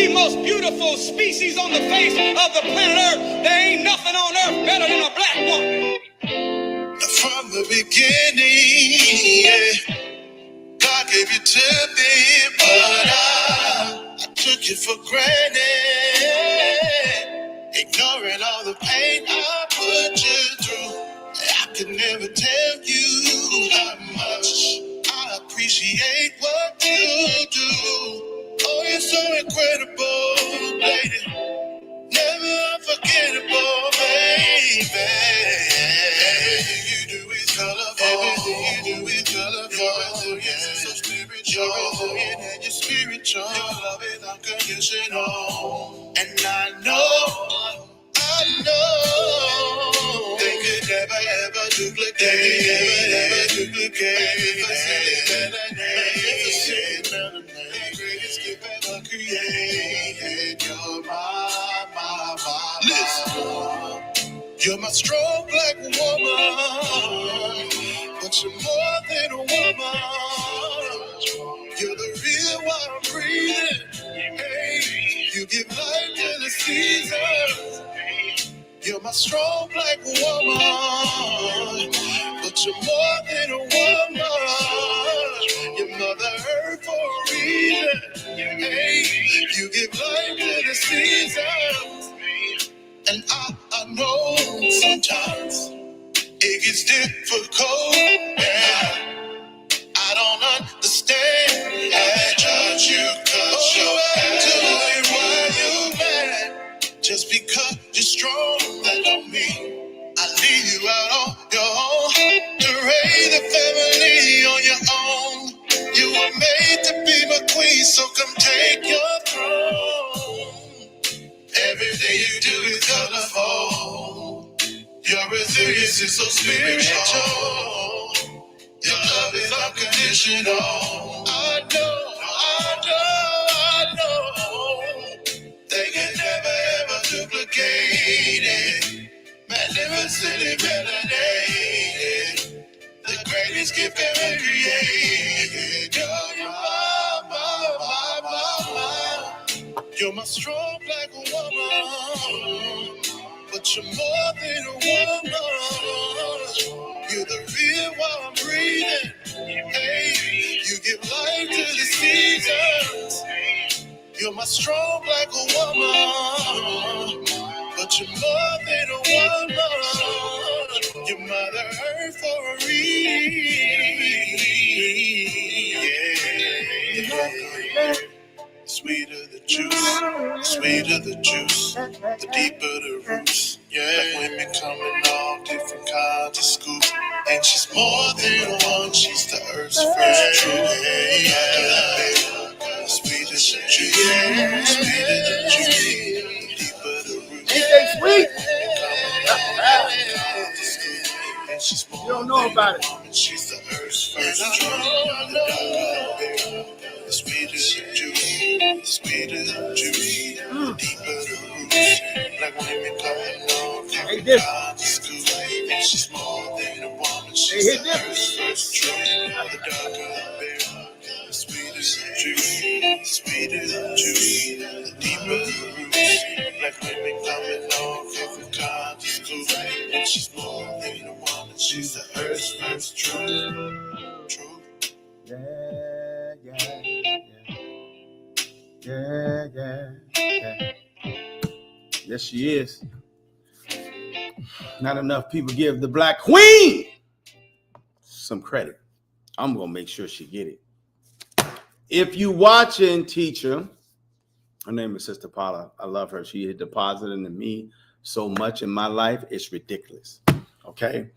the most beautiful species on the face of the planet Earth. There ain't nothing on earth better than a black woman. From the beginning, yeah, God gave you to me, but I took you for granted, ignoring all the pain I put you through. I could never tell you how much I appreciate what you do. Oh, you're so incredible, lady. Never unforgettable, baby. Everything you do is colorful. Everything you do is colorful. Yeah, so spiritual. You're resilient and you're spiritual. Your love is unconditional. And I know they could never ever duplicate. Magnificent melanin. Greatest gift ever created. You're my. Listen. You're my strong black woman, but you're more than a woman. You're the real why I'm breathing. Hey, you give life to the seasons. You're my strong black woman, but you're more than a woman. You're Mother Earth for a reason. Hey, you give life to the seasons. And I know sometimes it gets difficult. Yeah. I don't understand. I judge you cause you're why you mad. Just because you're strong, that don't mean I leave you out on your own. To raise a family on your own. You were made to be my queen, so come take your throne. Everything you do is colorful. Your resilience is so spiritual. Your love is unconditional. I know. They can never ever duplicate it. Magnificently melanated. The greatest gift ever created. You're You're my strong black woman, but you're more than a woman. You're the real why I'm breathing. Hey, you give life to the seasons. You're my strong black woman, but you're more than a woman. You're Mother Earth for a reason. Yeah. Sweeter the juice, the deeper the roots. Yeah, black women coming all different kinds of scoops. And she's more than one, she's the earth's first truth. Yeah, sweeter the juice, the deeper the roots. Ain't they sweet? And she's more you don't know about it. Woman, she's the earth's first truth. The sweeter the juice, sweeter the juice, the deeper the roots. Black women coming on different kinds of schools. And she's more than a woman, she's the earth's first truth. The darker the berry, the sweeter the juice, the sweeter the juice, the deeper the roots. Black women coming on different kinds of schools. And she's more than a woman, she's the earth's first truth. Truth. Yeah. Yes, she is. Not enough people give the Black Queen some credit. I'm gonna make sure she get it. If you watching, teacher, her name is Sister Paula. I love her. She had deposited into me so much in my life. It's ridiculous. Okay.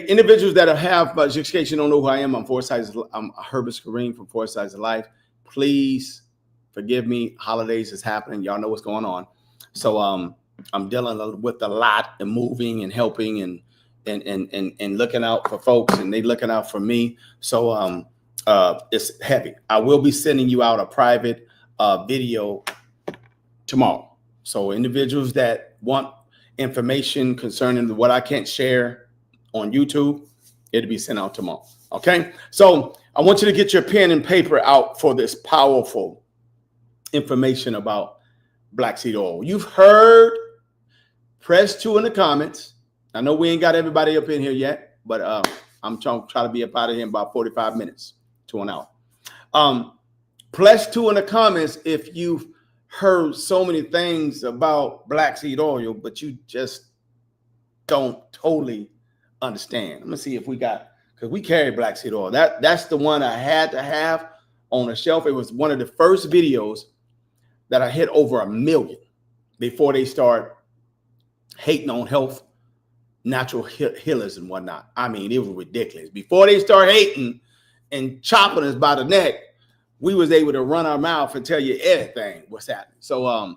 Individuals that have just in case you don't know who I am, I'm Herbert Kareem from Four Sides of Life. Please forgive me. Holidays is happening. Y'all know what's going on. So I'm dealing with a lot and moving and helping and looking out for folks, and they looking out for me. So it's heavy. I will be sending you out a private video tomorrow. So individuals that want information concerning what I can't share on YouTube, it'll be sent out tomorrow. Okay. So I want you to get your pen and paper out for this powerful information about black seed oil. You've heard, press 2 in the comments. I know we ain't got everybody up in here yet, but I'm trying to be up out of here in about 45 minutes to an hour. Press 2 in the comments if you've heard so many things about black seed oil, but you just don't totally understand. I'm gonna see if we got, because we carry black seed oil. That's the one I had to have on the shelf. It was one of the first videos that I hit over 1 million before they start hating on health, natural healers and whatnot. I mean, it was ridiculous. Before they start hating and chopping us by the neck, we was able to run our mouth and tell you everything what's happening. So,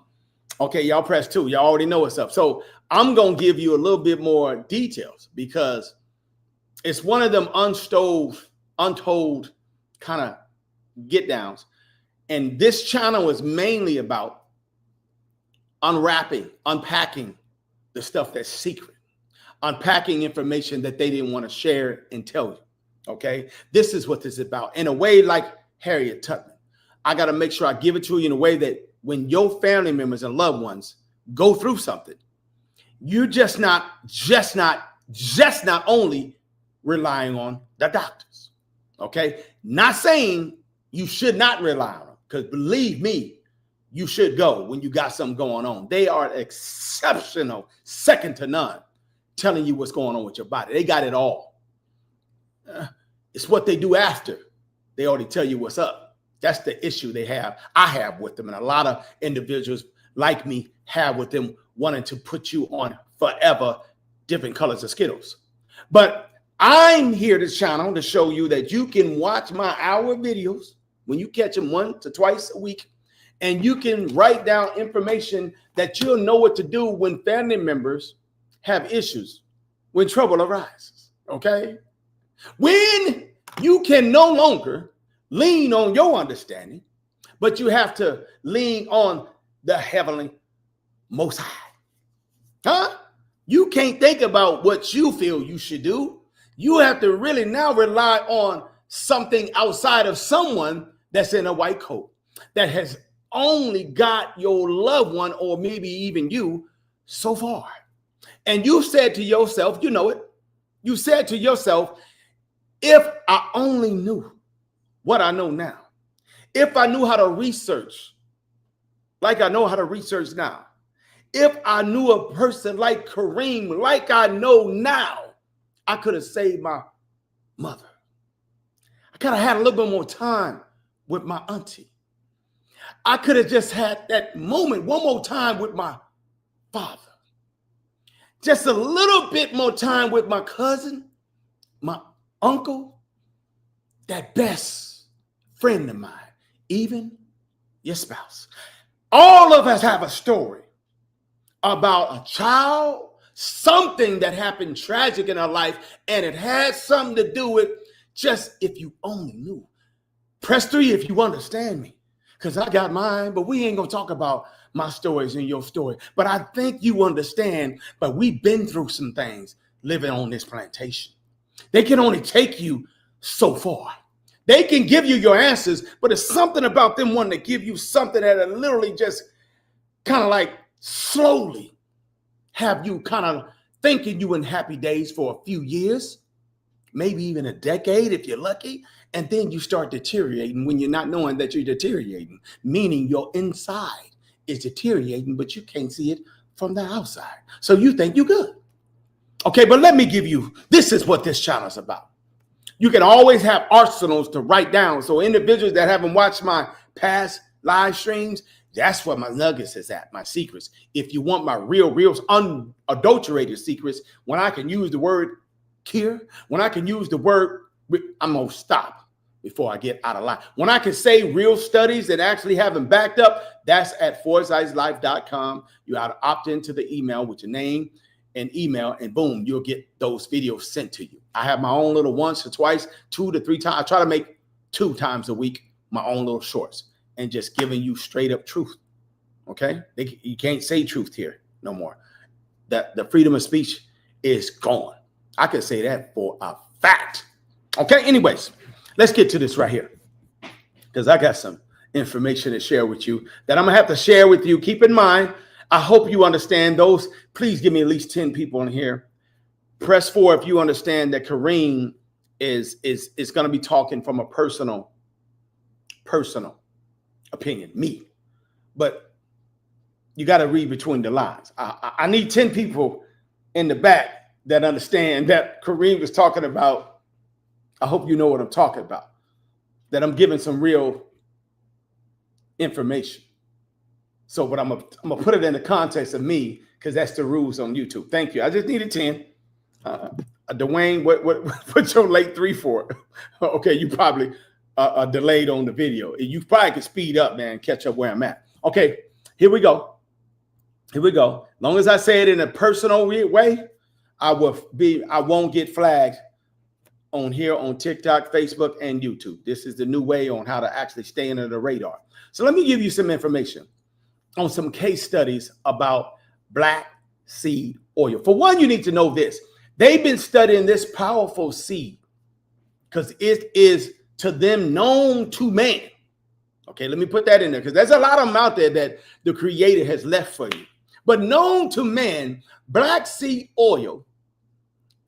okay, y'all press 2. Y'all already know what's up. So I'm going to give you a little bit more details because it's one of them untold kind of get downs. And this channel is mainly about unpacking the stuff that's secret, unpacking information that they didn't want to share and tell you. Okay, this is what this is about. In a way like Harriet Tubman, I got to make sure I give it to you in a way that when your family members and loved ones go through something, you're just not only relying on the doctors. Okay, not saying you should not rely on them, because believe me, you should go when you got something going on. They are exceptional, second to none, telling you what's going on with your body. They got it all. It's what they do after they already tell you what's up. That's the issue I have with them. And a lot of individuals like me have with them, wanting to put you on forever different colors of Skittles. But I'm here to channel to show you that you can watch my hour videos when you catch them 1 to twice a week, and you can write down information that you'll know what to do when family members have issues, when trouble arises. Okay? When you can no longer lean on your understanding, but you have to lean on the heavenly Most High. Huh? You can't think about what you feel you should do. You have to really now rely on something outside of someone that's in a white coat, that has only got your loved one or maybe even you so far. And you said to yourself, you know it, you said to yourself, if I only knew what I know now, if I knew how to research like I know how to research now, if I knew a person like Kareem like I know now, I could have saved my mother. I could have had a little bit more time with my auntie. I could have just had that moment one more time with my father. Just a little bit more time with my cousin, my uncle, that best friend of mine, even your spouse. All of us have a story about a child, something that happened tragic in our life, and it had something to do with just if you only knew. Press 3 if you understand me, because I got mine, but we ain't going to talk about my stories and your story. But I think you understand, but we've been through some things living on this plantation. They can only take you so far. They can give you your answers, but it's something about them wanting to give you something that are literally just kind of like slowly have you kind of thinking you in happy days for a few years, maybe even a decade if you're lucky, and then you start deteriorating when you're not knowing that you're deteriorating, meaning your inside is deteriorating, but you can't see it from the outside. So you think you're good. Okay, but let me give you, this is what this channel is about. You can always have arsenals to write down. So individuals that haven't watched my past live streams, that's where my nuggets is at, my secrets. If you want my real unadulterated secrets, when I can use the word cure, when I can use the word, I'm going to stop before I get out of line. When I can say real studies that actually have them backed up, that's at foresightslife.com. You have to opt into the email with your name and email, and boom, you'll get those videos sent to you. I have my own little once or twice, 2 to 3 times. I try to make 2 times a week, my own little shorts, and just giving you straight up truth. Okay. You can't say truth here no more. That the freedom of speech is gone. I can say that for a fact. Okay. Anyways, let's get to this right here, because I got some information to share with you that I'm gonna have to share with you. Keep in mind, I hope you understand those. Please give me at least 10 people in here. Press 4 if you understand that Kareem is going to be talking from a personal opinion, me. But you got to read between the lines. I need 10 people in the back that understand that Kareem was talking about. I hope you know what I'm talking about, that I'm giving some real information. So, but I'm gonna put it in the context of me, because that's the rules on YouTube. Thank you. I just needed 10. Dwayne, what's your late 3 for? Okay, you probably delayed on the video. You probably could speed up, man, catch up where I'm at. Okay, here we go. Here we go. As long as I say it in a personal way, I won't get flagged on here on TikTok, Facebook, and YouTube. This is the new way on how to actually stay under the radar. So let me give you some information on some case studies about black seed oil. For one, you need to know this. They've been studying this powerful seed because it is to them known to man. Okay, let me put that in there, because there's a lot of them out there that the Creator has left for you. But known to man, black seed oil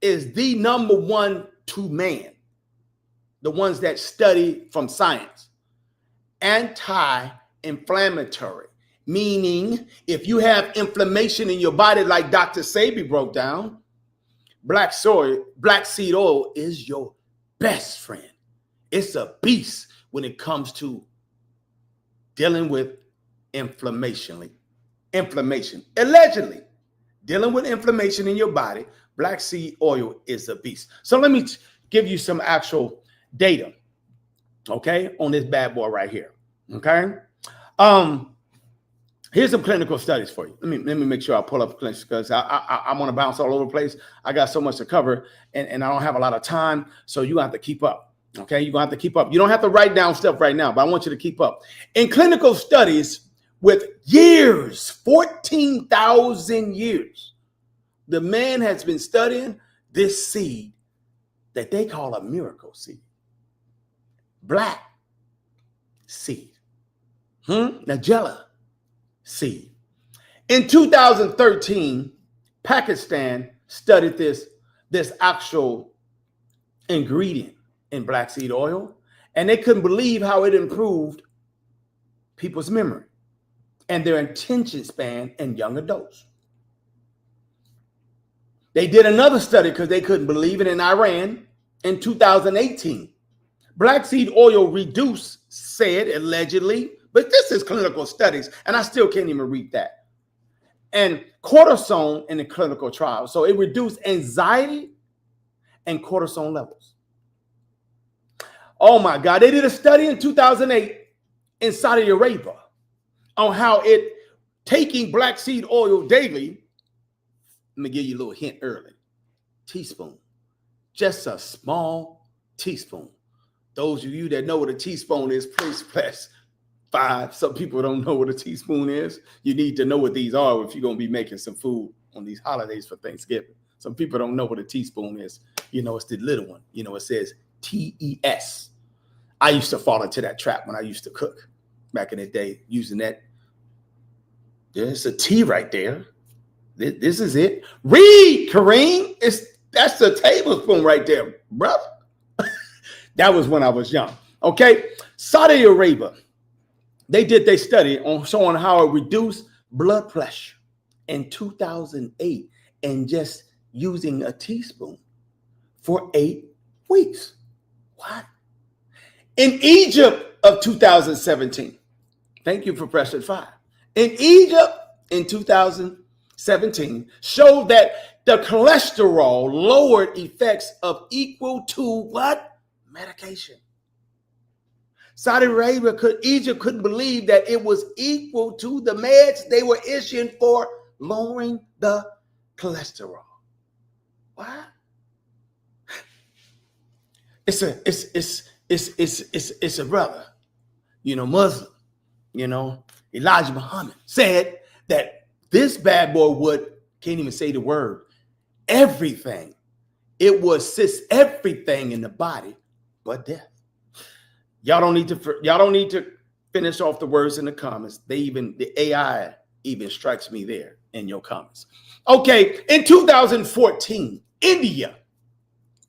is the number one to man. The ones that study from science. Anti-inflammatory, meaning if you have inflammation in your body, like Dr. Sabi broke down, black seed oil is your best friend. It's a beast when it comes to dealing with inflammation. Allegedly, dealing with inflammation in your body, black seed oil is a beast. So let me give you some actual data, okay, on this bad boy right here. Okay. Here's some clinical studies for you. Let me make sure I pull up clinics, because I want to bounce all over the place. I got so much to cover, and I don't have a lot of time. So you have to keep up. Okay. You're going to have to keep up. You don't have to write down stuff right now, but I want you to keep up. In clinical studies with years, 14,000 years, the man has been studying this seed that they call a miracle seed. Black seed. Nigella seed. In 2013, Pakistan studied this actual ingredient in black seed oil, and they couldn't believe how it improved people's memory and their attention span in young adults. They did another study because they couldn't believe it in Iran in 2018. Black seed oil reduced, said allegedly, but this is clinical studies, and I still can't even read that, and cortisone in the clinical trial. So it reduced anxiety and cortisone levels. Oh my God. They did a study in 2008 in Saudi Arabia on how taking black seed oil daily. Let me give you a little hint early. Teaspoon. Just a small teaspoon. Those of you that know what a teaspoon is, please press 5. Some people don't know what a teaspoon is. You need to know what these are if you're going to be making some food on these holidays for Thanksgiving. Some people don't know what a teaspoon is. You know, it's the little one. You know, it says TES. I used to fall into that trap when I used to cook back in the day, using that. There's a T right there. This is it. Read, Kareem. That's the tablespoon right there, brother. That was when I was young. Okay. Saudi Arabia, they did their study on showing how it reduced blood pressure in 2008 and just using a teaspoon for 8 weeks. What? In Egypt of 2017, thank you for pressing 5. In Egypt in 2017 showed that the cholesterol lowered effects of equal to what? Medication. Saudi Arabia Egypt couldn't believe that it was equal to the meds they were issuing for lowering the cholesterol. What? It's a brother, you know, Muslim, you know, Elijah Muhammad said that this bad boy can't even say the word, everything. It would assist everything in the body but death. Y'all don't need to finish off the words in the comments. The AI even strikes me there in your comments. Okay, in 2014, India,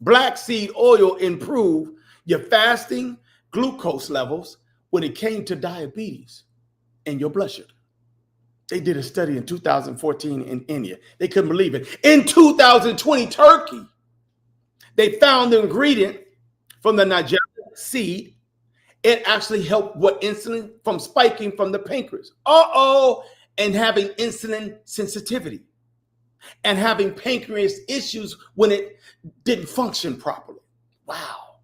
black seed oil improved your fasting glucose levels when it came to diabetes and your blood sugar. They did a study in 2014 in India. They couldn't believe it. In 2020, Turkey, they found the ingredient from the Nigerian seed. It actually helped insulin from spiking from the pancreas. And having insulin sensitivity and having pancreas issues when it didn't function properly. Wow.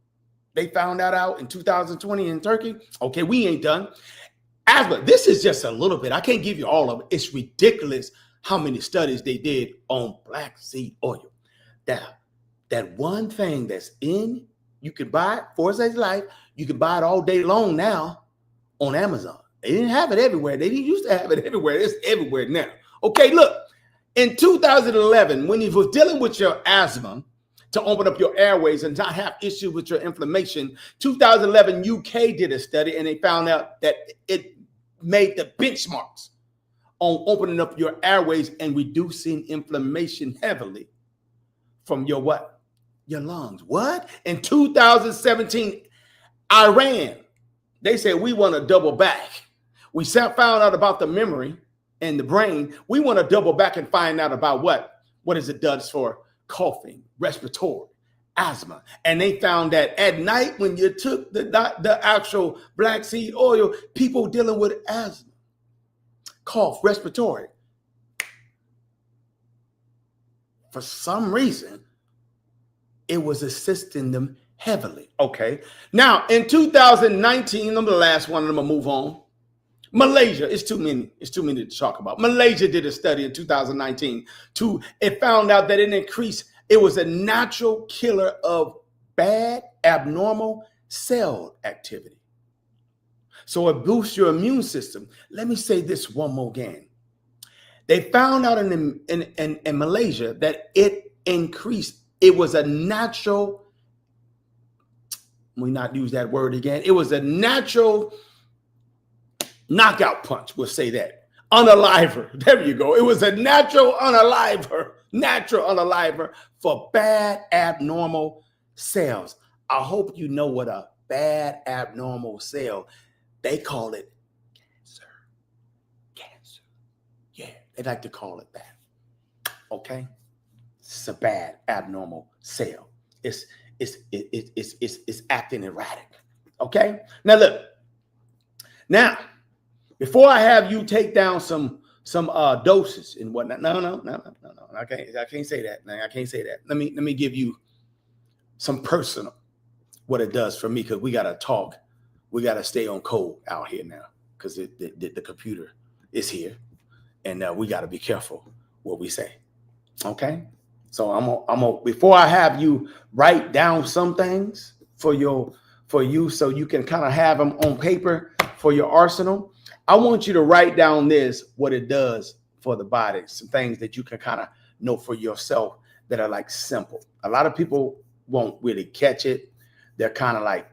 They found that out in 2020 in Turkey. Okay, we ain't done. Asthma, this is just a little bit. I can't give you all of it. It's ridiculous how many studies they did on black seed oil. That one thing that's in, you can buy it for its life. You can buy it all day long now on Amazon. They didn't have it everywhere. They didn't used to have it everywhere. It's everywhere now. Okay, look. In 2011, when you was dealing with your asthma to open up your airways and not have issues with your inflammation, 2011 UK did a study and they found out that it made the benchmarks on opening up your airways and reducing inflammation heavily from your what? Your lungs. What? In 2017, Iran, they said we want to double back. We found out about the memory and the brain. We want to double back and find out about what is it does for coughing, respiratory, asthma. And they found that at night when you took the actual black seed oil, people dealing with asthma, cough, respiratory, for some reason, it was assisting them heavily. Okay. Now, in 2019, I'm the last one, I'm going to move on. Malaysia, it's too many to talk about. Malaysia did a study in 2019. It found out that it was a natural killer of bad, abnormal cell activity. So it boosts your immune system. Let me say this one more again. They found out in Malaysia that it increased. It was a natural, we not use that word again. It was a natural knockout punch, we'll say that. Unaliver. There you go. It was a natural unaliver for bad abnormal cells. I hope you know what a bad abnormal cell, they call it cancer. Yeah, they like to call it that. Okay? It's a bad abnormal cell. It's acting erratic. Okay? Now look. Now, before I have you take down some doses and whatnot. No. I can't say that. I can't say that. Let me give you some personal what it does for me, because we gotta talk. We gotta stay on code out here now, because the computer is here, and we gotta be careful what we say. Okay. So I'm before I have you write down some things for you so you can kind of have them on paper for your arsenal. I want you to write down what it does for the body, some things that you can kind of know for yourself that are like simple. A lot of people won't really catch it. They're kind of like,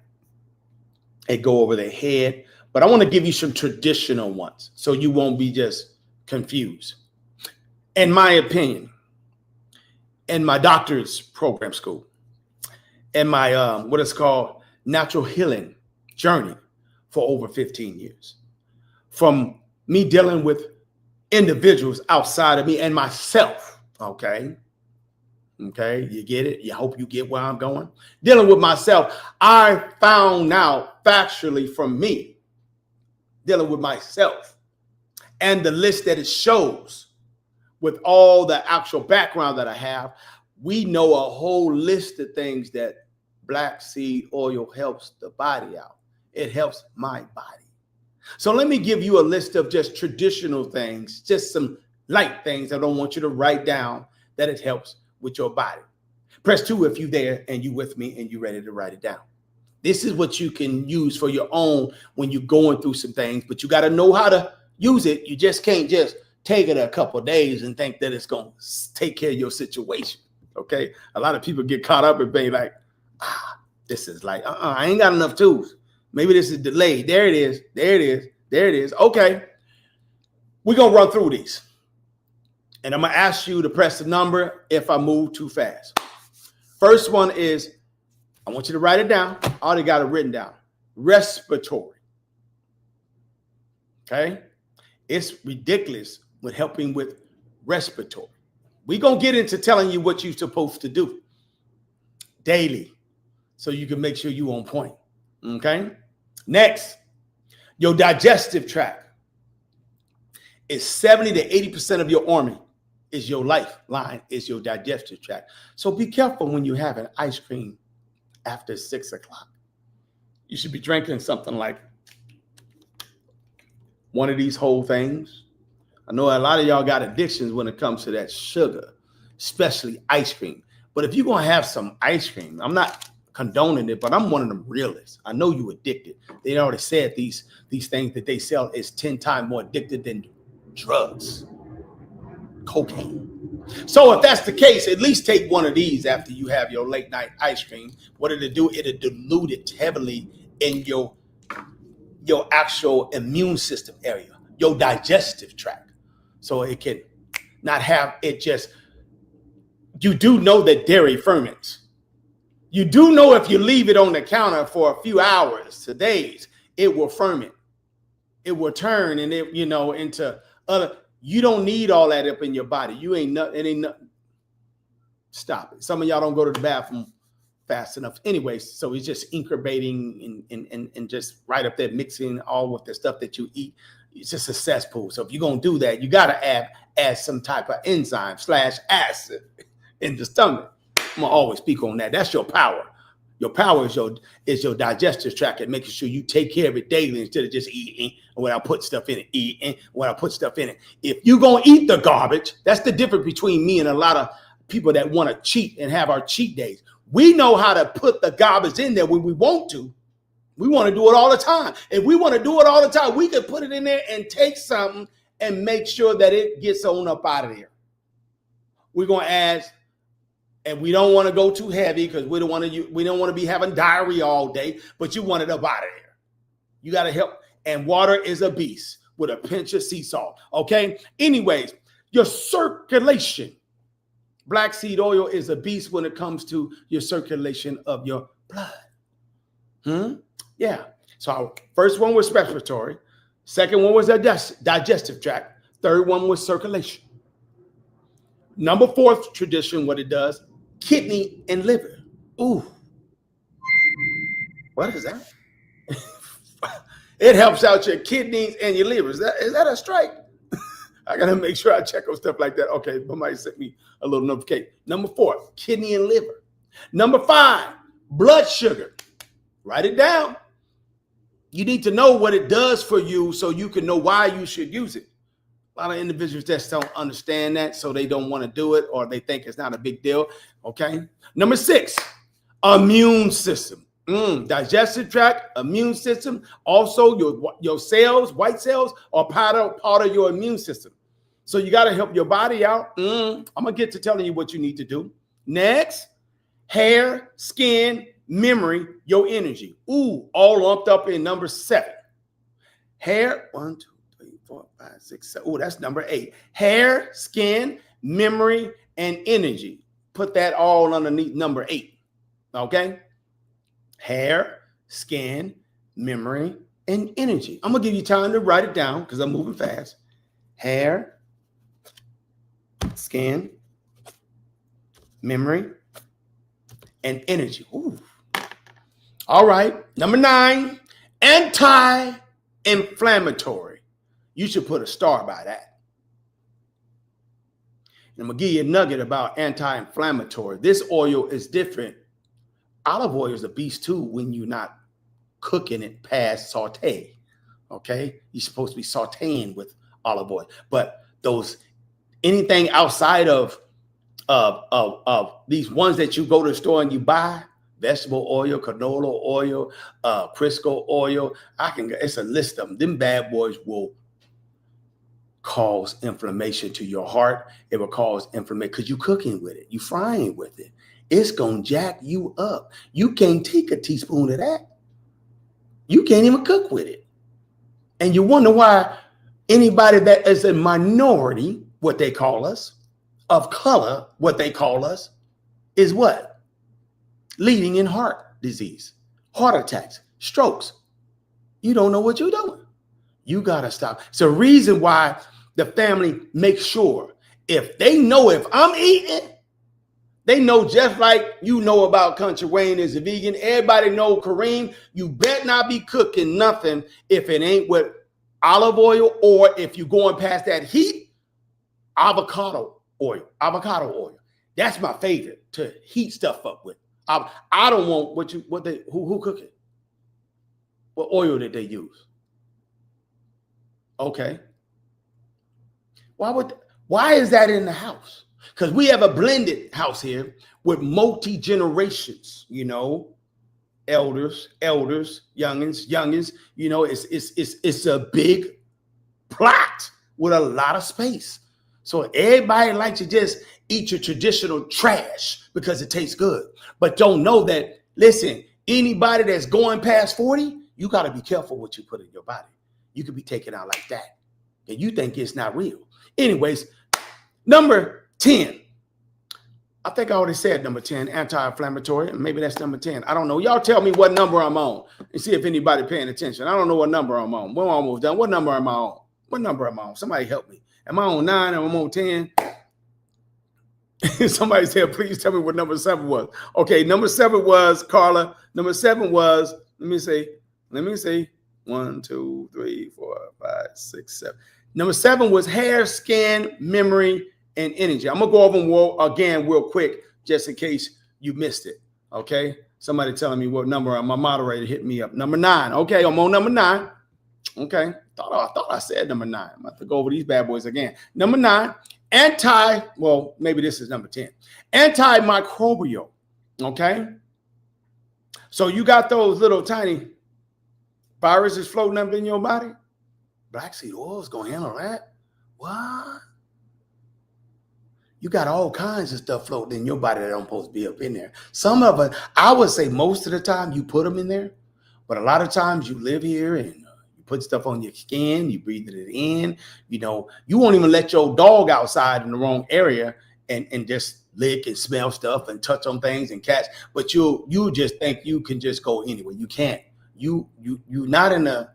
it go over their head. But I want to give you some traditional ones so you won't be just confused. In my opinion, in my doctor's program school, in my what is called natural healing journey for over 15 years, from me dealing with individuals outside of me and myself. Okay, you get it? I hope you get where I'm going. Dealing with myself, I found out factually from me, dealing with myself, and the list that it shows with all the actual background that I have, we know a whole list of things that black seed oil helps the body out. It helps my body. So let me give you a list of just traditional things, just some light things I don't want you to write down that it helps with your body. Press 2 if you're there and you with me and you're ready to write it down. This is what you can use for your own when you're going through some things, but you got to know how to use it. You just can't just take it a couple of days and think that it's going to take care of your situation. Okay. A lot of people get caught up and be like, this is like, I ain't got enough tools. Maybe this is delayed. There it is. There it is. There it is. Okay. We're going to run through these. And I'm going to ask you to press the number if I move too fast. First one is, I want you to write it down. I already got it written down. Respiratory. Okay? It's ridiculous with helping with respiratory. We're going to get into telling you what you're supposed to do daily so you can make sure you're on point. Okay? Next, your digestive tract is 70 to 80% of your army is your lifeline, is your digestive tract. So be careful when you're having ice cream after 6 o'clock. You should be drinking something like one of these whole things. I know a lot of y'all got addictions when it comes to that sugar, especially ice cream. But if you're going to have some ice cream, I'm not condoning it, but I'm one of them realists. I know you addicted. They already said these things that they sell is 10 times more addicted than drugs, cocaine. So if that's the case, at least take one of these after you have your late night ice cream. What it'll do, it'll dilute it heavily in your actual immune system area, your digestive tract. So it can not have it just, you do know that dairy ferments. You do know if you leave it on the counter for a few hours to days, it will ferment. It will turn and it, into other. You don't need all that up in your body. You ain't nothing. It ain't nothing. Stop it. Some of y'all don't go to the bathroom fast enough. Anyways, so it's just incubating and just right up there mixing all with the stuff that you eat. It's just a cesspool. So if you're gonna do that, you gotta add some type of enzyme / acid in the stomach. I'm gonna always speak on that. That's your power. Your power is your digestive tract and making sure you take care of it daily instead of just eating without putting stuff in it, eating without putting stuff in it. If you're going to eat the garbage, that's the difference between me and a lot of people that want to cheat and have our cheat days. We know how to put the garbage in there when we want to. We want to do it all the time. If we want to do it all the time, we can put it in there and take something and make sure that it gets on up out of there. We're going to add. And we don't want to go too heavy because we don't want to be having diarrhea all day, but you want it up out of there. You got to help. And water is a beast with a pinch of sea salt. Okay. Anyways, your circulation. Black seed oil is a beast when it comes to your circulation of your blood. Yeah. So our first one was respiratory. Second one was digestive tract. Third one was circulation. Number 4th tradition, what it does, kidney and liver. Ooh. What is that? It helps out your kidneys and your liver. Is that a strike? I got to make sure I check on stuff like that. Okay, somebody sent me a little notification. Number 4, kidney and liver. Number 5, blood sugar. Write it down. You need to know what it does for you so you can know why you should use it. A lot of individuals just don't understand that, so they don't want to do it, or they think it's not a big deal. Okay. Number 6, immune system. Digestive tract, immune system. Also, your cells, white cells, are part of your immune system. So you got to help your body out. I'm gonna get to telling you what you need to do. Next, hair, skin, memory, your energy. Ooh, all lumped up in number 7. Hair, 1, 2, 3, 4, 5, 6, 7. Oh, that's number 8. Hair, skin, memory, and energy. Put that all underneath number 8. Okay? Hair, skin, memory, and energy. I'm going to give you time to write it down because I'm moving fast. Hair, skin, memory, and energy. Ooh. All right. Number 9, anti-inflammatory. You should put a star by that. And I'm going to give you a nugget about anti-inflammatory. This oil is different. Olive oil is a beast too when you're not cooking it past saute. Okay? You're supposed to be sauteing with olive oil. But anything outside of these ones that you go to the store and you buy, vegetable oil, canola oil, Crisco oil, it's a list of them. Them bad boys will cause inflammation to your heart. It will cause inflammation because you're cooking with it. You're frying with it. It's going to jack you up. You can't take a teaspoon of that. You can't even cook with it. And you wonder why anybody that is a minority, what they call us, of color, what they call us, is what? Leading in heart disease, heart attacks, strokes. You don't know what you're doing. You got to stop. It's a reason why the family makes sure if they know if I'm eating, they know just like you know about Country Wayne is a vegan. Everybody know Kareem, you better not be cooking nothing if it ain't with olive oil, or if you're going past that heat, avocado oil. Avocado oil. That's my favorite to heat stuff up with. I don't want who cook it? What oil did they use? Okay. Why is that in the house? Because we have a blended house here with multi-generations, elders, youngins, it's a big plot with a lot of space. So everybody likes to just eat your traditional trash because it tastes good, but don't know that, listen, anybody that's going past 40, you got to be careful what you put in your body. You could be taken out like that. And you think it's not real. Anyways, number 10. I think I already said number 10, anti-inflammatory. Maybe that's number 10. I don't know. Y'all tell me what number I'm on and see if anybody paying attention. I don't know what number I'm on. We're almost done. What number am I on? What number am I on? Somebody help me. Am I on 9 or am I on 10? Somebody said, please tell me what number 7 was. Okay, number 7 was, Carla. Number 7 was, let me see. 1, 2, 3, 4, 5, 6, 7. Number 7 was hair, skin, memory, and energy. I'm going to go over them again real quick, just in case you missed it. Okay. Somebody telling me what number. My moderator hit me up. Number 9. Okay. I'm on number 9. Okay. I thought I said number 9. I'm about to go over these bad boys again. Number 9, maybe this is number 10. Antimicrobial. Okay. So you got those little tiny viruses floating up in your body. Black seed oil is going to handle that. What? You got all kinds of stuff floating in your body that don't supposed to be up in there. Some of it, I would say most of the time you put them in there, but a lot of times you live here and you put stuff on your skin, you breathe it in, you won't even let your dog outside in the wrong area and just lick and smell stuff and touch on things and catch, but you just think you can just go anywhere. You can't. You're not in a,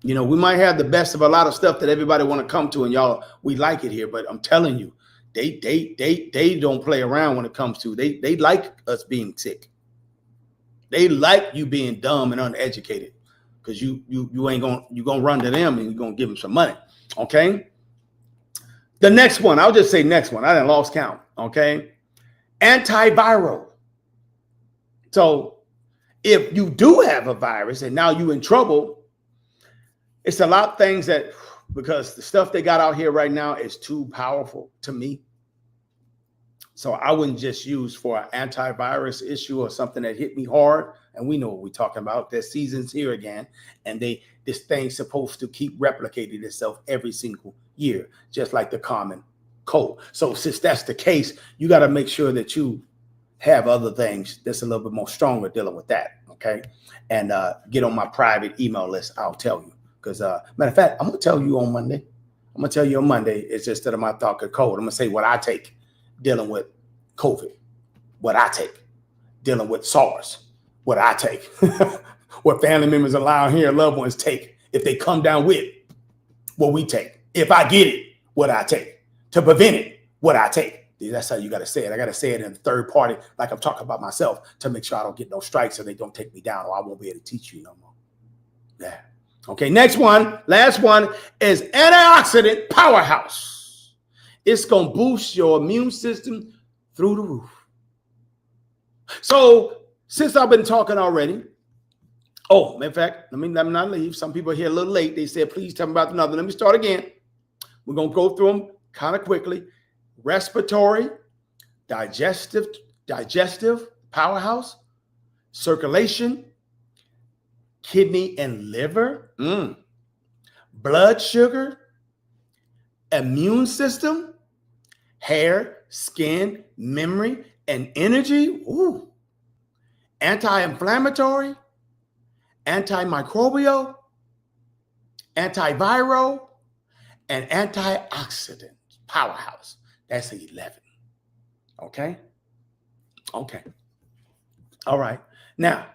we might have the best of a lot of stuff that everybody want to come to, and y'all, we like it here, but I'm telling you, they don't play around when it comes to, they like us being sick. They like you being dumb and uneducated, because you're gonna run to them and you're gonna give them some money. Okay. The next one, I'll just say next one. I done lost count. Okay. Antiviral. So if you do have a virus and now you in trouble, it's a lot of things that, because the stuff they got out here right now is too powerful to me. So I wouldn't just use for an antivirus issue or something that hit me hard. And we know what we're talking about. Their season's here again. And this thing's supposed to keep replicating itself every single year, just like the common cold. So since that's the case, you got to make sure that you have other things that's a little bit more stronger dealing with that. Okay. And get on my private email list. I'll tell you. Because matter of fact, I'm going to tell you on Monday. It's just that my thought could code. I'm going to say what I take dealing with COVID, what I take dealing with SARS, what I take, what family members allowing here, loved ones take if they come down with what we take. If I get it, what I take. To prevent it, what I take. That's how you got to say it. I got to say it in the third party, like I'm talking about myself, to make sure I don't get no strikes so they don't take me down, or I won't be able to teach you no more. Yeah. Okay, next one, last one is antioxidant powerhouse. It's going to boost your immune system through the roof. So since I've been talking already, in fact, let me not leave. Some people are here a little late. They said, please tell me about another. Let me start again. We're going to go through them kind of quickly. Respiratory, digestive powerhouse, circulation, kidney and liver, blood sugar, immune system, hair, skin, memory, and energy, anti-inflammatory, antimicrobial, antiviral, and antioxidant powerhouse. That's 11. Okay? Okay. All right. Now,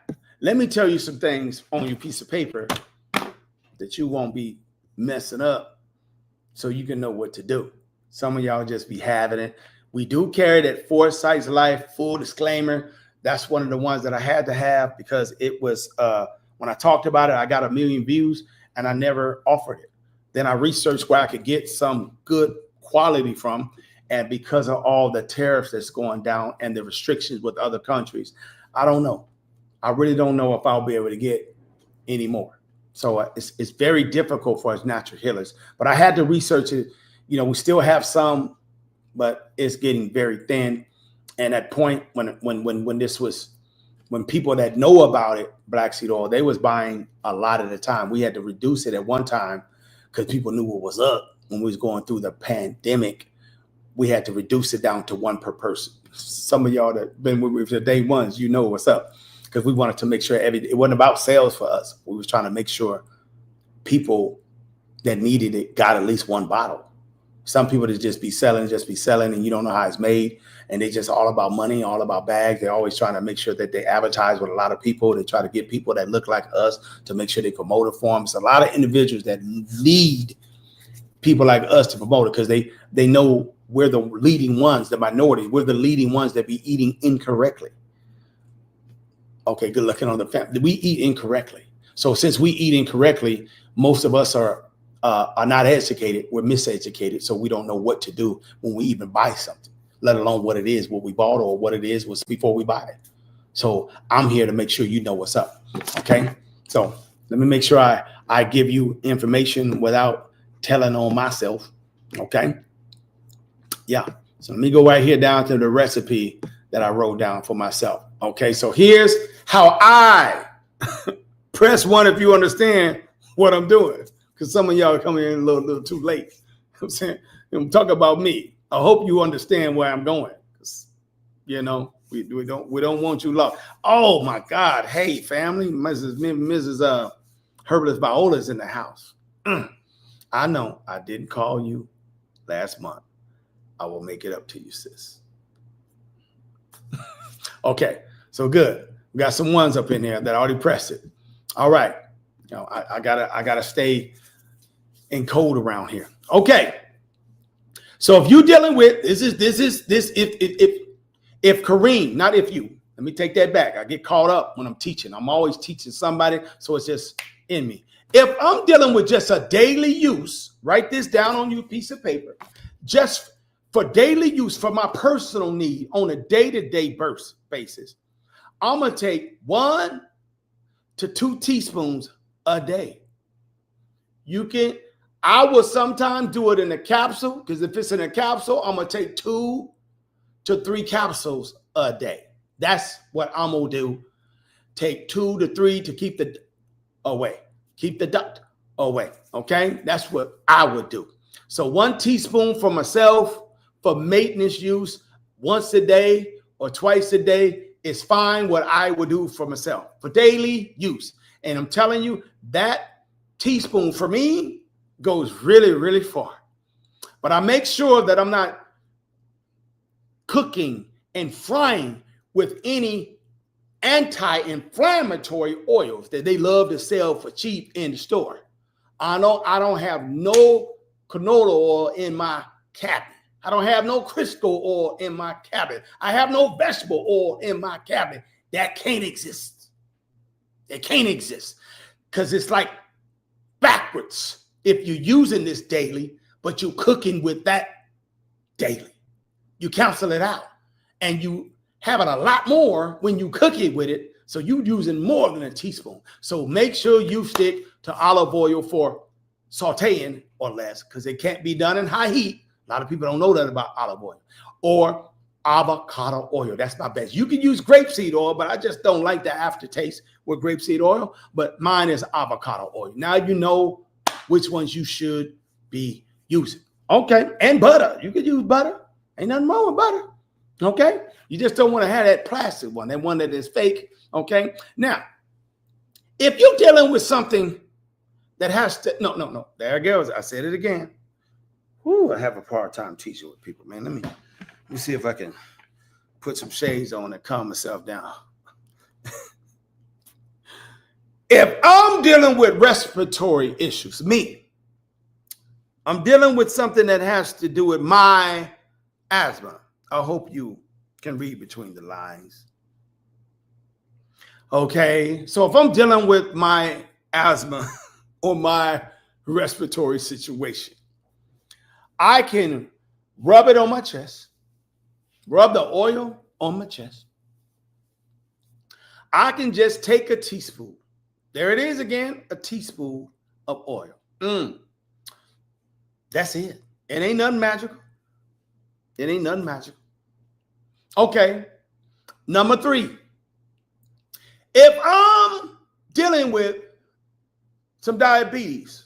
let me tell you some things on your piece of paper that you won't be messing up so you can know what to do. Some of y'all just be having it. We do carry that Foresight's Life full disclaimer. That's one of the ones that I had to have because it was, when I talked about it, I got 1 million views and I never offered it. Then I researched where I could get some good quality from. And because of all the tariffs that's going down and the restrictions with other countries, I don't know. I really don't know if I'll be able to get any more. So it's very difficult for us natural healers. But I had to research it. You know, we still have some, but it's getting very thin. And at point when people that know about it, black seed oil, they was buying a lot at the time. We had to reduce it at one time because people knew what was up when we was going through the pandemic. We had to reduce it down to 1 per person. Some of y'all that been with me for day ones, you know what's up, because we wanted to make sure it wasn't about sales for us. We was trying to make sure people that needed it got at least 1 bottle. Some people that just be selling, and you don't know how it's made, and they just all about money, all about bags. They're always trying to make sure that they advertise with a lot of people. They try to get people that look like us to make sure they promote it for them. It's a lot of individuals that lead people like us to promote it because they know we're the leading ones, the minority. We're the leading ones that be eating incorrectly. Okay, good looking on the family. We eat incorrectly. So since we eat incorrectly, most of us are not educated. We're miseducated. So we don't know what to do when we even buy something, let alone what it is, what we bought, or what it is was before we buy it. So I'm here to make sure you know what's up. Okay. So let me make sure I give you information without telling on myself. Okay. Yeah. So let me go right here down to the recipe that I wrote down for myself. Okay. So here's how I press 1 if you understand what I'm doing. Because some of y'all are coming in a little too late. I'm saying, I'm talking about me. I hope you understand where I'm going. You know, we don't want you lost. Oh my God. Hey, family, Mrs. Herbalist Viola's in the house. I know I didn't call you last month. I will make it up to you, sis. Okay, so good. We got some ones up in there that already pressed it. All right. You know, I gotta stay in code around here. Okay. So if you're dealing with if Kareem, not if you, let me take that back. I get caught up when I'm teaching. I'm always teaching somebody, so it's just in me. If I'm dealing with just a daily use, write this down on your piece of paper, just for daily use, for my personal need on a day-to-day basis, I'm going to take 1 to 2 teaspoons a day. I will sometimes do it in a capsule, because if it's in a capsule, I'm going to take 2 to 3 capsules a day. That's what I'm going to do. Take 2 to 3 to keep the away. Keep the duct away. Okay? That's what I would do. So 1 teaspoon for myself for maintenance use once a day or twice a day is fine. What I would do for myself for daily use. And I'm telling you, that teaspoon for me goes really, really far. But I make sure that I'm not cooking and frying with any anti-inflammatory oils that they love to sell for cheap in the store. I know I don't have no canola oil in my cabinet. I don't have no Crisco oil in my cabinet. I have no vegetable oil in my cabinet. That can't exist. It can't exist because it's like backwards. If you're using this daily, but you're cooking with that daily, you cancel it out and you having a lot more when you cook it with it. So you're using more than a teaspoon. So make sure you stick to olive oil for sauteing or less, because it can't be done in high heat. A lot of people don't know that about olive oil. Or avocado oil. That's my best. You can use grapeseed oil, but I just don't like the aftertaste with grapeseed oil. But mine is avocado oil. Now you know which ones you should be using. Okay. And butter. You could use butter. Ain't nothing wrong with butter. Okay. You just don't want to have that plastic one, that one that is fake. Okay. Now, If you're dealing with something that has to, no, there it goes. I said it again. Whoo, I have a hard time teaching with people, man. Let me see if I can put some shades on and calm myself down. If I'm dealing with respiratory issues, I'm dealing with something that has to do with my asthma. I hope you can read between the lines. Okay, so if I'm dealing with my asthma or my respiratory situation, I can rub it on my chest, rub the oil on my chest. I can just take a teaspoon. There it is again, a teaspoon of oil. That's it. It ain't nothing magical. It ain't nothing magical. Okay, number 3. If I'm dealing with some diabetes,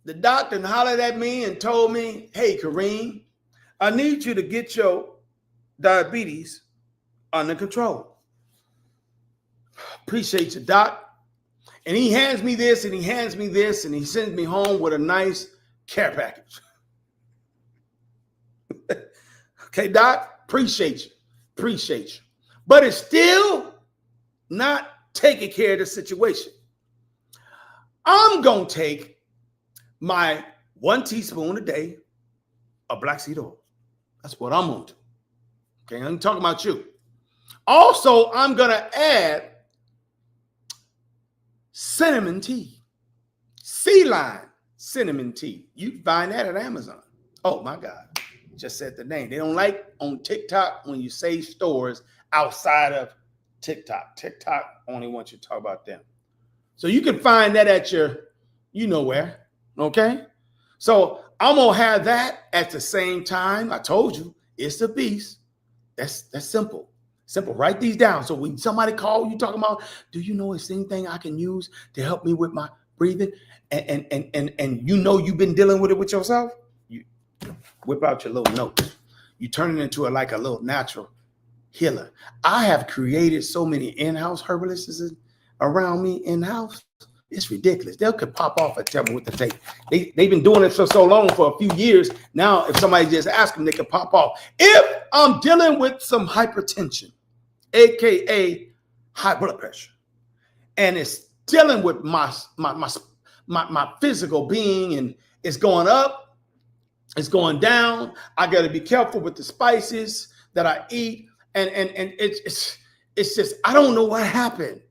the doctor hollered at me and told me, hey, Kareem, I need you to get your diabetes under control. Appreciate you, doc. And he hands me this and he hands me this and he sends me home with a nice care package. Okay, doc, appreciate you. But it's still not taking care of the situation. I'm going to take my 1 teaspoon a day of black seed oil. That's what I'm going to do. Okay, I'm talking about you. Also, I'm going to add cinnamon tea, sea lime cinnamon tea. You can find that at Amazon. Oh my God, just said the name. They don't like on TikTok when you say stores outside of TikTok. TikTok only wants you to talk about them. So you can find that at your, you know where, okay? So I'm gonna have that at the same time. I told you, it's a beast. That's simple. Simple. Write these down. So when somebody call you talking about, do you know it's anything I can use to help me with my breathing? And you know you've been dealing with it with yourself. You whip out your little notes. You turn it into a little natural healer. I have created so many in-house herbalists around me in-house. It's ridiculous. They could pop off and tell me what to take. They've been doing it for so long, for a few years. Now, if somebody just asks them, they can pop off. If I'm dealing with some hypertension, AKA high blood pressure, and it's dealing with my physical being, and it's going up, it's going down. I got to be careful with the spices that I eat, and it's just, I don't know what happened.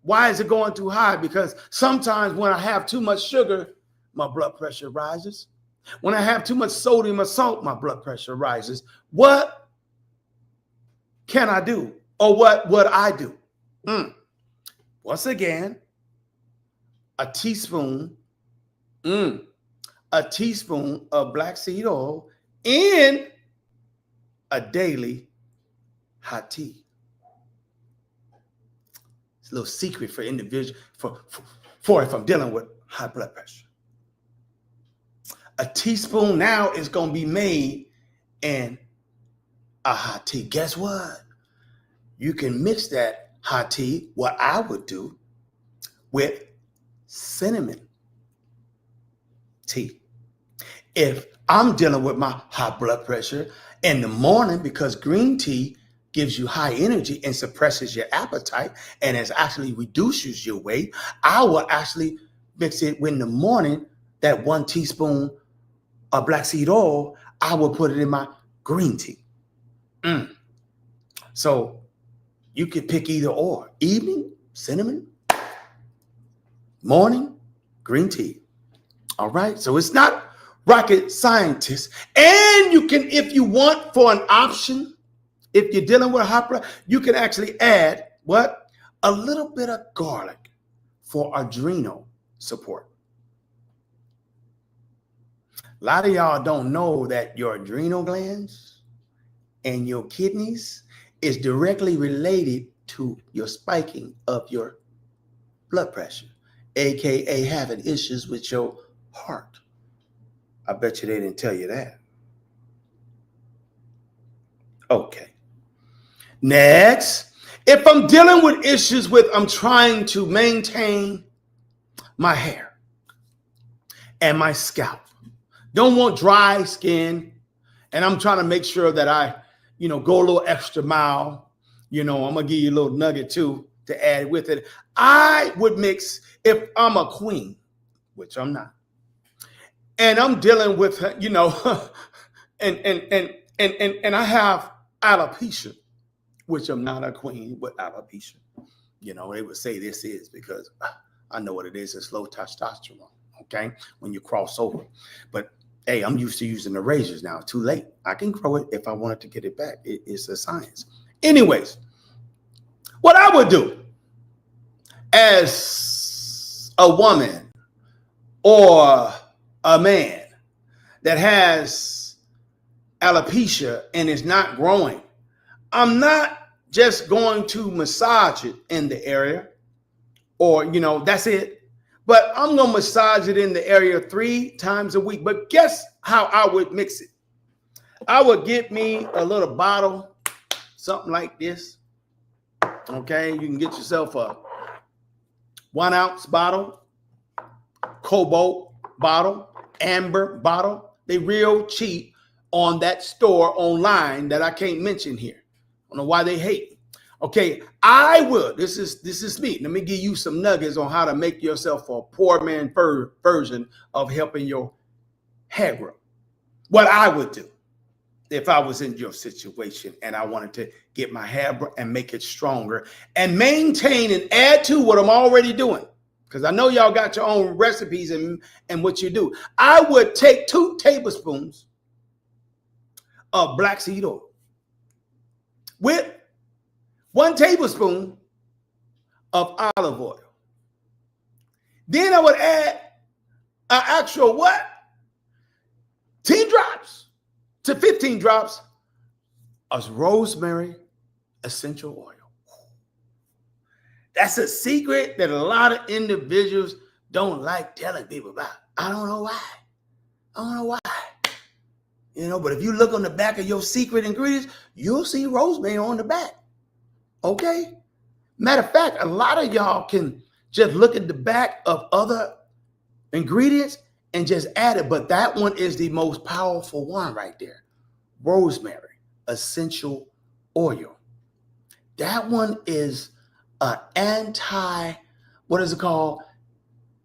Why is it going too high? Because sometimes when I have too much sugar, my blood pressure rises. When I have too much sodium or salt, my blood pressure rises. What can I do? Or what would I do? Once again, a teaspoon of black seed oil in a daily hot tea. It's a little secret for individual for if I'm dealing with high blood pressure. A teaspoon now is going to be made in a hot tea. Guess what? You can mix that hot tea, what I would do, with cinnamon tea. If I'm dealing with my high blood pressure in the morning, because green tea gives you high energy and suppresses your appetite and it actually reduces your weight, I will actually mix it in the morning, that 1 teaspoon of black seed oil, I will put it in my green tea. So you could pick either or. Evening, cinnamon. Morning, green tea. All right. So it's not rocket scientist. And you can, if you want, for an option, if you're dealing with high blood, you can actually add what? A little bit of garlic for adrenal support. A lot of y'all don't know that your adrenal glands and your kidneys is directly related to your spiking of your blood pressure, AKA having issues with your heart. I bet you they didn't tell you that. Okay. Next, If I'm dealing with issues with, I'm trying to maintain my hair and my scalp. Don't want dry skin. And I'm trying to make sure that I, go a little extra mile. I'm going to give you a little nugget too to add with it. I would mix, if I'm a queen, which I'm not, and I'm dealing with, and I have alopecia, which I'm not a queen with alopecia. They would say this is because I know what it is. It's low testosterone. Okay. When you cross over. But hey, I'm used to using the razors now. Too late. I can grow it if I wanted to get it back. It's a science. Anyways, what I would do as a woman or a man that has alopecia and is not growing, I'm not just going to massage it in the area or, that's it. But I'm going to massage it in the area 3 times a week. But guess how I would mix it? I would get me a little bottle, something like this. Okay, you can get yourself a 1 ounce bottle, cobalt bottle, amber bottle. They real cheap on that store online that I can't mention here. I don't know why they hate me. Okay, I would. This is me. Let me give you some nuggets on how to make yourself a poor man version of helping your hair grow. What I would do if I was in your situation and I wanted to get my hair and make it stronger and maintain and add to what I'm already doing, because I know y'all got your own recipes and what you do. I would take 2 tablespoons of black seed oil with 1 tablespoon of olive oil. Then I would add an actual 10 drops to 15 drops of rosemary essential oil. That's a secret that a lot of individuals don't like telling people about. I don't know why. But if you look on the back of your secret ingredients, you'll see rosemary on the back. Okay? Matter of fact, a lot of y'all can just look at the back of other ingredients and just add it. But that one is the most powerful one right there. Rosemary essential oil. That one is an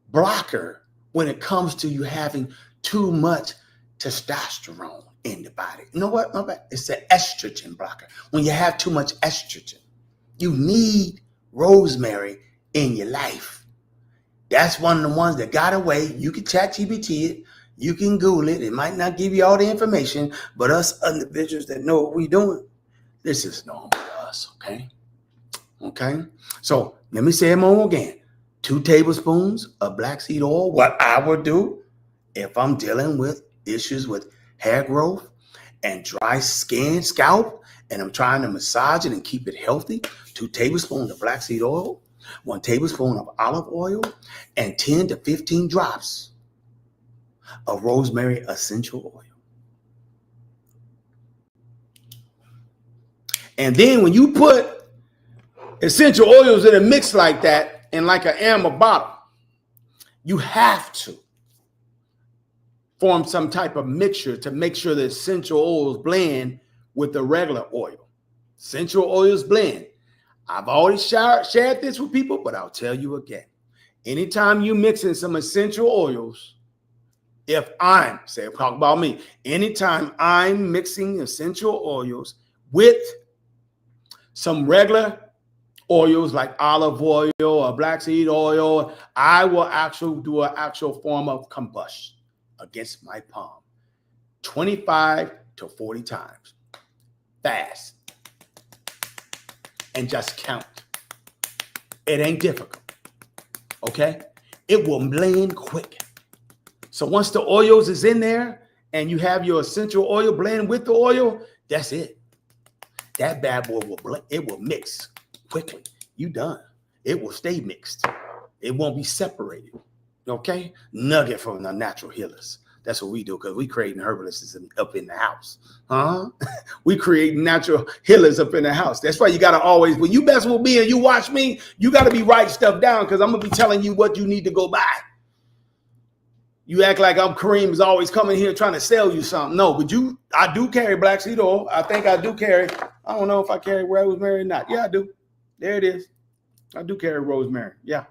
blocker when it comes to you having too much testosterone in the body. You know what? It's an estrogen blocker. When you have too much estrogen, you need rosemary in your life. That's one of the ones that got away. You can ChatGPT it. You can Google it. It might not give you all the information, but us individuals that know what we're doing, this is normal to us, okay? Okay? So let me say it more again. 2 tablespoons of black seed oil. What I would do if I'm dealing with issues with hair growth and dry skin, scalp, and I'm trying to massage it and keep it healthy, 2 tablespoons of black seed oil, 1 tablespoon of olive oil, and 10 to 15 drops of rosemary essential oil. And then when you put essential oils in a mix like that in like an amber bottle, you have to form some type of mixture to make sure the essential oils blend with the regular oil. Essential oils blend. I've already shared this with people, but I'll tell you again. Anytime you mix in some essential oils, talk about me, anytime I'm mixing essential oils with some regular oils like olive oil or black seed oil, I will actually do an actual form of combustion against my palm 25 to 40 times fast, and just count. It ain't difficult. Okay? It will blend quick. So once the oils is in there and you have your essential oil blend with the oil, that's it. That bad boy will blend. It will mix quickly. You done. It will stay mixed. It won't be separated. Okay? Nugget from the natural healers. That's what we do, because we creating herbalists up in the house. Huh? We create natural healers up in the house. That's why you got to always, when you mess with me and you watch me, you got to be writing stuff down, because I'm going to be telling you what you need to go buy. You act like I'm Kareem is always coming here trying to sell you something. No, but I do carry black seed oil. I think I do carry. I don't know if I carry rosemary or not. Yeah, I do. There it is. I do carry rosemary. Yeah.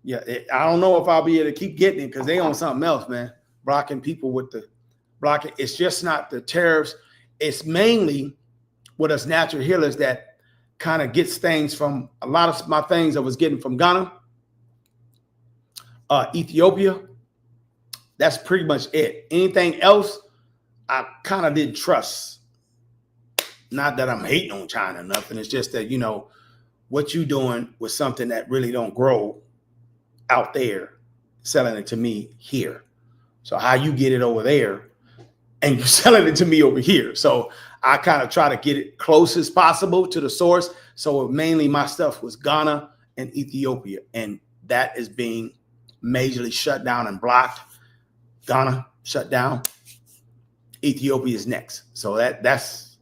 Yeah. I don't know if I'll be able to keep getting it, because they on something else, man. Blocking people with the blocking. It's just not the tariffs. It's mainly with us natural healers that kind of gets things from a lot of my things I was getting from Ghana, Ethiopia. That's pretty much it. Anything else, I kind of didn't trust. Not that I'm hating on China or nothing. It's just that, what you doing with something that really don't grow out there, selling it to me here. So how you get it over there and you're selling it to me over here. So I kind of try to get it close as possible to the source. So mainly my stuff was Ghana and Ethiopia, and that is being majorly shut down and blocked. Ghana shut down. Ethiopia is next. So that's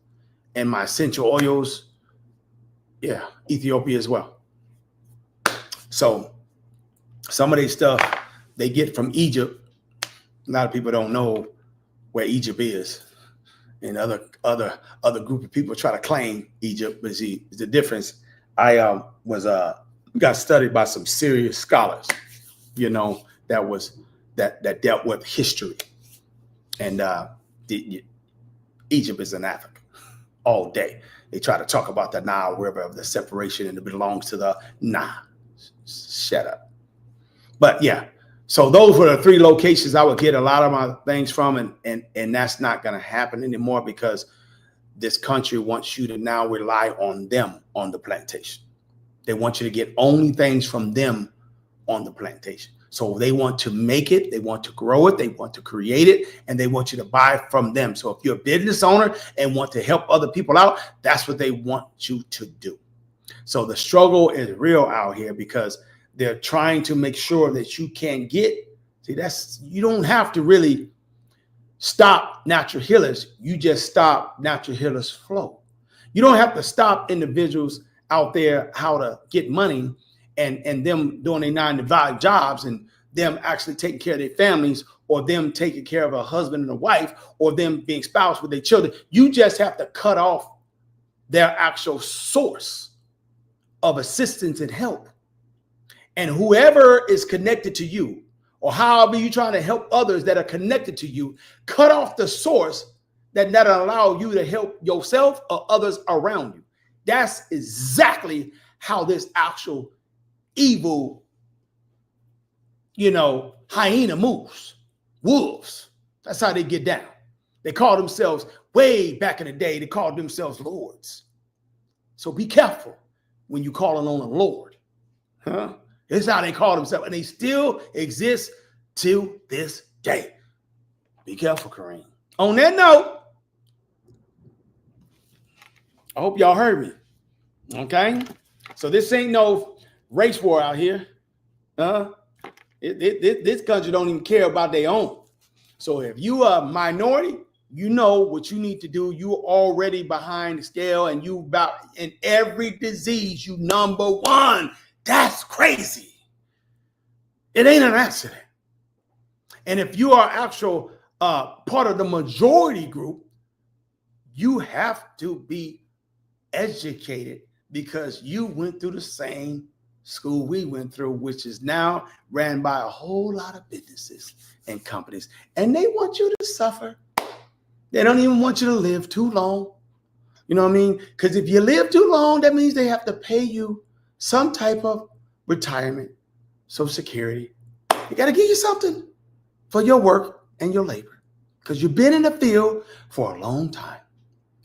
in my essential oils. Yeah, Ethiopia as well. So some of these stuff they get from Egypt. A lot of people don't know where Egypt is, and other group of people try to claim Egypt. But see, the difference. I got studied by some serious scholars, that dealt with history, and Egypt is in Africa all day. They try to talk about the Nile River of the separation, and it belongs to the shut up. But yeah. So those were the 3 locations I would get a lot of my things from, and that's not going to happen anymore, because this country wants you to now rely on them on the plantation. They want you to get only things from them on the plantation. So they want to make it, they want to grow it, they want to create it, and they want you to buy from them. So if you're a business owner and want to help other people out, that's what they want you to do. So the struggle is real out here, because they're trying to make sure that you can get. See, you don't have to really stop natural healers. You just stop natural healers flow. You don't have to stop individuals out there how to get money and them doing their 9-to-5 jobs, and them actually taking care of their families, or them taking care of a husband and a wife, or them being spouse with their children. You just have to cut off their actual source of assistance and help. And whoever is connected to you, or however you're trying to help others that are connected to you, cut off the source that allow you to help yourself or others around you. That's exactly how this actual evil, hyena moves. Wolves. That's how they get down. They call themselves, way back in the day, they called themselves lords. So be careful when you calling on a lord. Huh? This is how they call themselves, and they still exist to this day. Be careful, Kareem. On that note, I hope y'all heard me. Okay? So this ain't no race war out here. This country don't even care about their own. So if you are a minority, you know what you need to do. You already behind the scale, and you about in every disease, you number 1. That's crazy. It ain't an accident. And if you are actual part of the majority group, you have to be educated, because you went through the same school we went through, which is now ran by a whole lot of businesses and companies. And they want you to suffer. They don't even want you to live too long. You know what I mean? Because if you live too long, that means they have to pay you some type of retirement, Social Security. You got to give you something for your work and your labor, because you've been in the field for a long time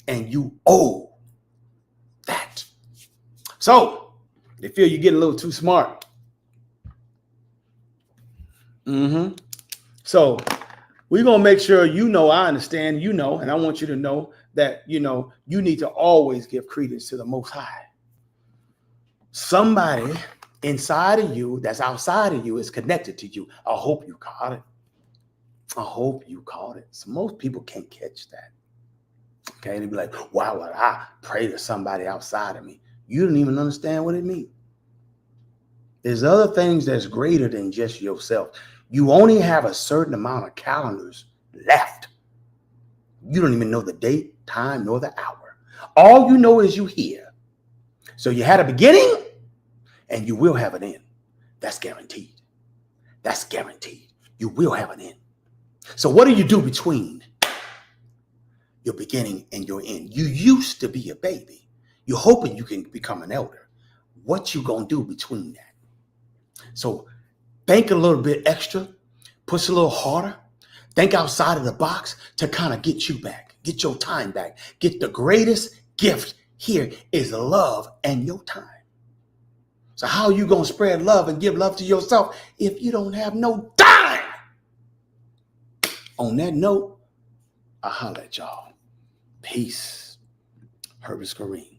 and you owe that. So they feel you get a little too smart. So we're going to make sure I understand, and I want you to know that, you need to always give credence to the Most High. Somebody inside of you that's outside of you is connected to you. I hope you caught it. I hope you caught it. So most people can't catch that. Okay, they be like, why would I pray to somebody outside of me? You don't even understand what it means. There's other things that's greater than just yourself. You only have a certain amount of calendars left. You don't even know the date, time, nor the hour. All you know is you here. So you had a beginning and you will have an end. That's guaranteed. That's guaranteed. You will have an end. So what do you do between your beginning and your end? You used to be a baby. You're hoping you can become an elder. What you gonna do between that? So think a little bit extra, push a little harder, think outside of the box to kind of get you back, get your time back. Get the greatest gift here is love and your time. So how are you gonna spread love and give love to yourself if you don't have no time? On that note, I'll holler at y'all. Peace. Herbert Kareem.